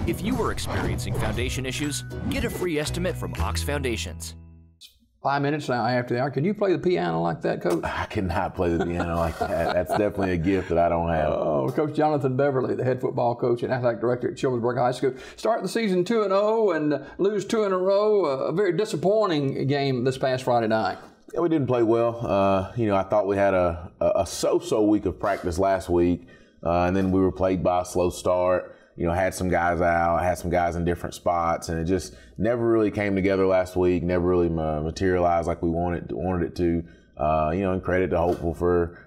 If you are experiencing foundation issues, get a free estimate from Ox Foundations. 5 minutes now after the hour. Can you play the piano like that, Coach? I cannot play the piano like that. That's definitely a gift that I don't have. Oh, Coach Jonathan Beverly, the head football coach and athletic director at Childersburg High School. Start the season 2-0 and lose 2 in a row. A very disappointing game this past Friday night. Yeah, we didn't play well. I thought we had a so-so week of practice last week, and then we were plagued by a slow start. Had some guys out, had some guys in different spots, and it just never really came together last week, never really materialized like we wanted it to. And credit to Hopeful for,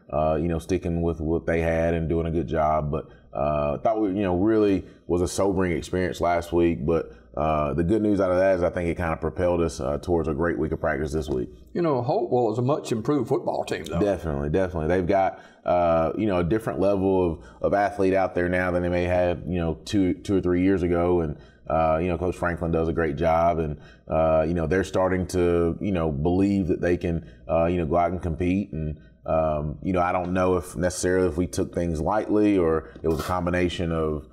sticking with what they had and doing a good job. But thought really was a sobering experience last week. But the good news out of that is I think it kind of propelled us towards a great week of practice this week. Hopewell is a much improved football team, though. Definitely. They've got, a different level of athlete out there now than they may have, 2 or 3 years ago. And, Coach Franklin does a great job. And, they're starting to, believe that they can, go out and compete. And, I don't know if necessarily if we took things lightly or it was a combination of,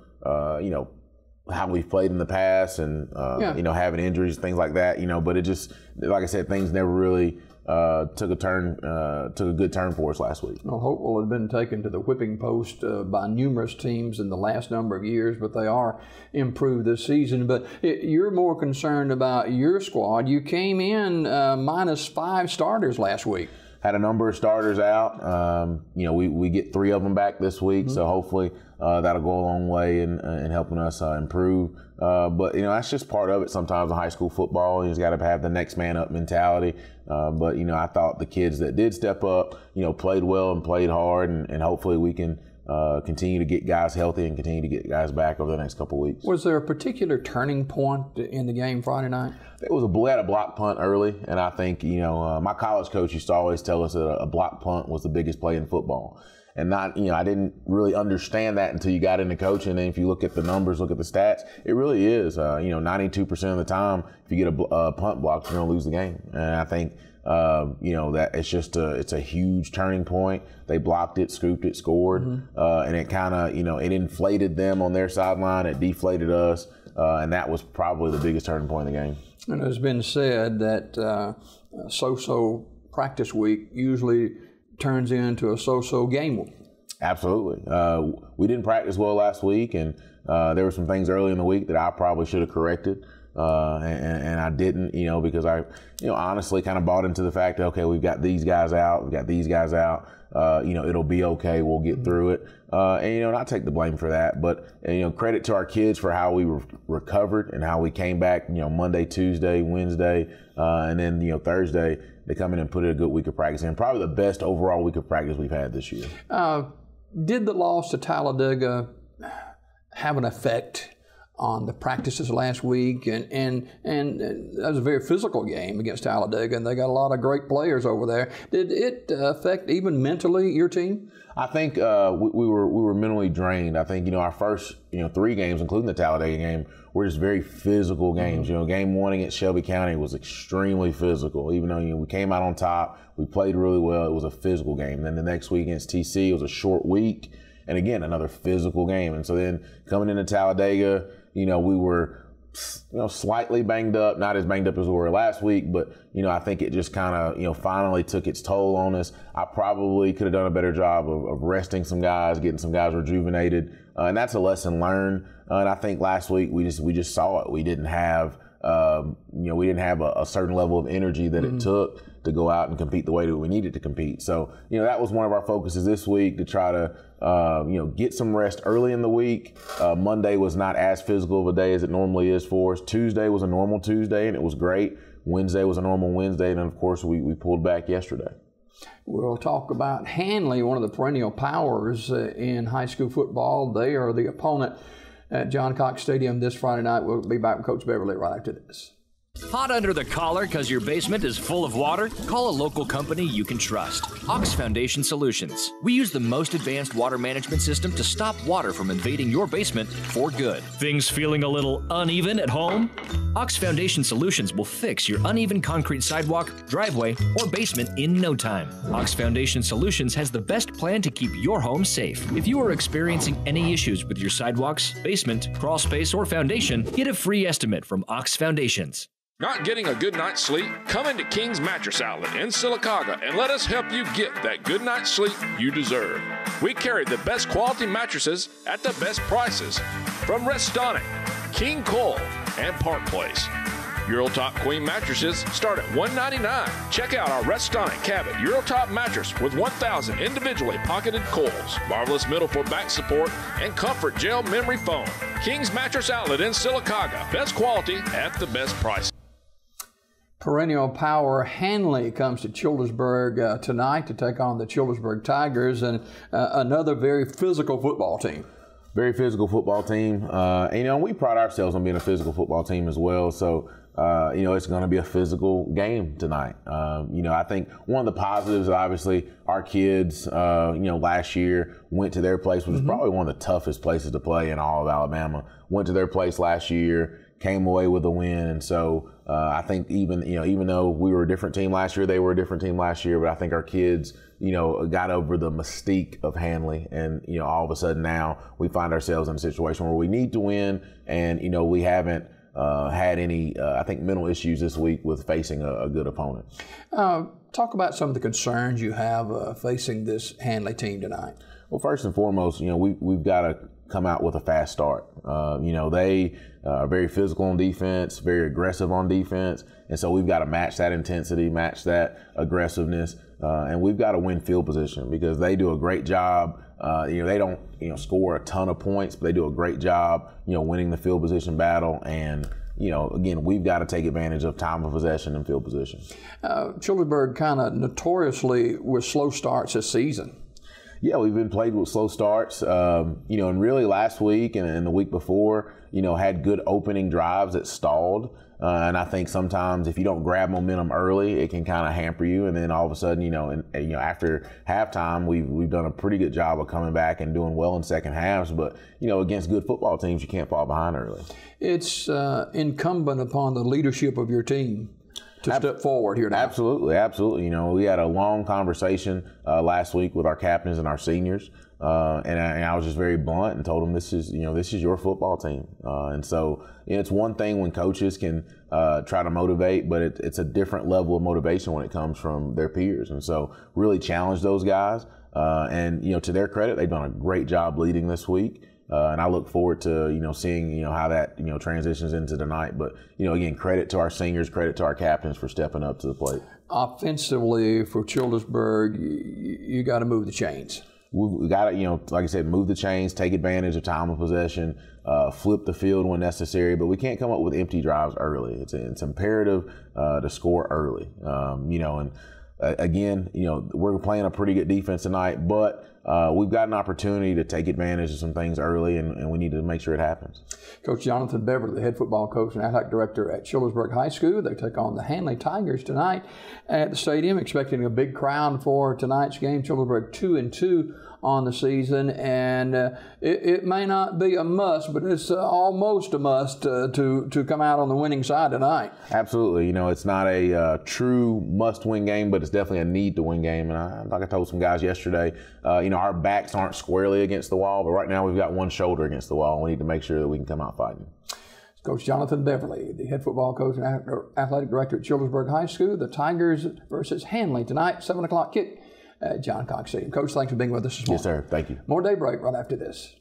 how we've played in the past and, having injuries, things like that, but it just, like I said, things never really took a good turn for us last week. Well, Hopewell had been taken to the whipping post by numerous teams in the last number of years, but they are improved this season. But you're more concerned about your squad. You came in minus 5 starters last week. Had a number of starters out. We get 3 of them back this week, so hopefully that'll go a long way in helping us improve. But that's just part of it. Sometimes in high school football, you just got to have the next man up mentality. But I thought the kids that did step up, played well and played hard, and hopefully we can continue to get guys healthy and continue to get guys back over the next couple of weeks. Was there a particular turning point in the game Friday night? We had a block punt early, and I think, my college coach used to always tell us that a block punt was the biggest play in football. And I didn't really understand that until you got into coaching. And if you look at the numbers, look at the stats, it really is. 92% of the time, if you get a punt block, you're going to lose the game. And I think, that it's a huge turning point. They blocked it, scooped it, scored, and it kind of, it inflated them on their sideline. It deflated us, and that was probably the biggest turning point in the game. And it's been said that so-so practice week usually turns into a so-so game week. Absolutely. We didn't practice well last week, and there were some things early in the week that I probably should have corrected. And I didn't, because I, honestly kind of bought into the fact that, okay, we've got these guys out, it'll be okay, we'll get through it. And I take the blame for that, but, credit to our kids for how we recovered and how we came back, Monday, Tuesday, Wednesday, and then, Thursday, they come in and put in a good week of practice, and probably the best overall week of practice we've had this year. Did the loss to Talladega have an effect on the practices last week? And that was a very physical game against Talladega, and they got a lot of great players over there. Did it affect even mentally your team? I think we were mentally drained. I think our first 3 games, including the Talladega game, were just very physical games. Game 1 against Shelby County was extremely physical. Even though we came out on top, we played really well. It was a physical game. Then the next week against TC, it was a short week, and again another physical game. And so then coming into Talladega, we were slightly banged up, not as banged up as we were last week, but I think it just kind of finally took its toll on us. I probably could have done a better job of resting some guys, getting some guys rejuvenated, and that's a lesson learned. And I think last week we just saw it. We didn't have a certain level of energy that it took to go out and compete the way that we needed to compete. So, that was one of our focuses this week, to try to, get some rest early in the week. Monday was not as physical of a day as it normally is for us. Tuesday was a normal Tuesday, and it was great. Wednesday was a normal Wednesday, and then, of course, we pulled back yesterday. We'll talk about Hanley, one of the perennial powers in high school football. They are the opponent at John Cox Stadium this Friday night. We'll be back with Coach Beverly right after this. Hot under the collar because your basement is full of water? Call a local company you can trust. Ox Foundation Solutions. We use the most advanced water management system to stop water from invading your basement for good. Things feeling a little uneven at home? Ox Foundation Solutions will fix your uneven concrete sidewalk, driveway, or basement in no time. Ox Foundation Solutions has the best plan to keep your home safe. If you are experiencing any issues with your sidewalks, basement, crawl space, or foundation, get a free estimate from Ox Foundations. Not getting a good night's sleep? Come into King's Mattress Outlet in Sylacauga and let us help you get that good night's sleep you deserve. We carry the best quality mattresses at the best prices from Restonic, King Cole, and Park Place. Eurotop Queen mattresses start at $199. Check out our Restonic Cabot Eurotop mattress with 1,000 individually pocketed coils, marvelous middle for back support, and comfort gel memory foam. King's Mattress Outlet in Sylacauga. Best quality at the best price. Perennial power Hanley comes to Childersburg tonight to take on the Childersburg Tigers, and another very physical football team. Very physical football team. And, we pride ourselves on being a physical football team as well. So, it's going to be a physical game tonight. I think one of the positives, obviously, our kids, last year went to their place, which was probably one of the toughest places to play in all of Alabama. Went to their place last year, came away with a win. And so I think even though we were a different team last year, they were a different team last year, but I think our kids, got over the mystique of Hanley. And, all of a sudden now we find ourselves in a situation where we need to win. And, we haven't had any, I think, mental issues this week with facing a good opponent. Talk about some of the concerns you have facing this Hanley team tonight. Well, first and foremost, we've got to come out with a fast start. They are very physical on defense, very aggressive on defense, and so we've got to match that intensity, match that aggressiveness, and we've got to win field position because they do a great job. They don't score a ton of points, but they do a great job winning the field position battle. And again, we've got to take advantage of time of possession and field position. Childersburg kind of notoriously with slow starts this season. Yeah, we've been plagued with slow starts, and really last week and the week before, had good opening drives that stalled. And I think sometimes if you don't grab momentum early, it can kind of hamper you. And then all of a sudden, after halftime, we've done a pretty good job of coming back and doing well in second halves. But, against good football teams, you can't fall behind early. It's incumbent upon the leadership of your team to step forward here now. Absolutely. We had a long conversation last week with our captains and our seniors, and I was just very blunt and told them this is your football team. And so it's one thing when coaches can try to motivate, but it's a different level of motivation when it comes from their peers. And so really challenge those guys. And to their credit, they've done a great job leading this week. And I look forward to, seeing, how that, transitions into tonight. But, again, credit to our seniors, credit to our captains for stepping up to the plate. Offensively, for Childersburg, you got to move the chains. We got to, like I said, move the chains, take advantage of time of possession, flip the field when necessary. But we can't come up with empty drives early. It's imperative to score early, and again, we're playing a pretty good defense tonight, but we've got an opportunity to take advantage of some things early, and we need to make sure it happens. Coach Jonathan Beverly, the head football coach and athletic director at Childersburg High School. They take on the Hanley Tigers tonight at the stadium, expecting a big crowd for tonight's game. Childersburg 2-2 on the season, and it may not be a must, but it's almost a must to come out on the winning side tonight. Absolutely. It's not a true must-win game, but it's definitely a need-to-win game. And like I told some guys yesterday, our backs aren't squarely against the wall, but right now we've got one shoulder against the wall, and we need to make sure that we can come out fighting. Coach Jonathan Beverly, the head football coach and athletic director at Childersburg High School. The Tigers versus Hanley tonight, 7 o'clock kick at John Cox Stadium. Coach, thanks for being with us this morning. Yes, sir. Thank you. More Daybreak right after this.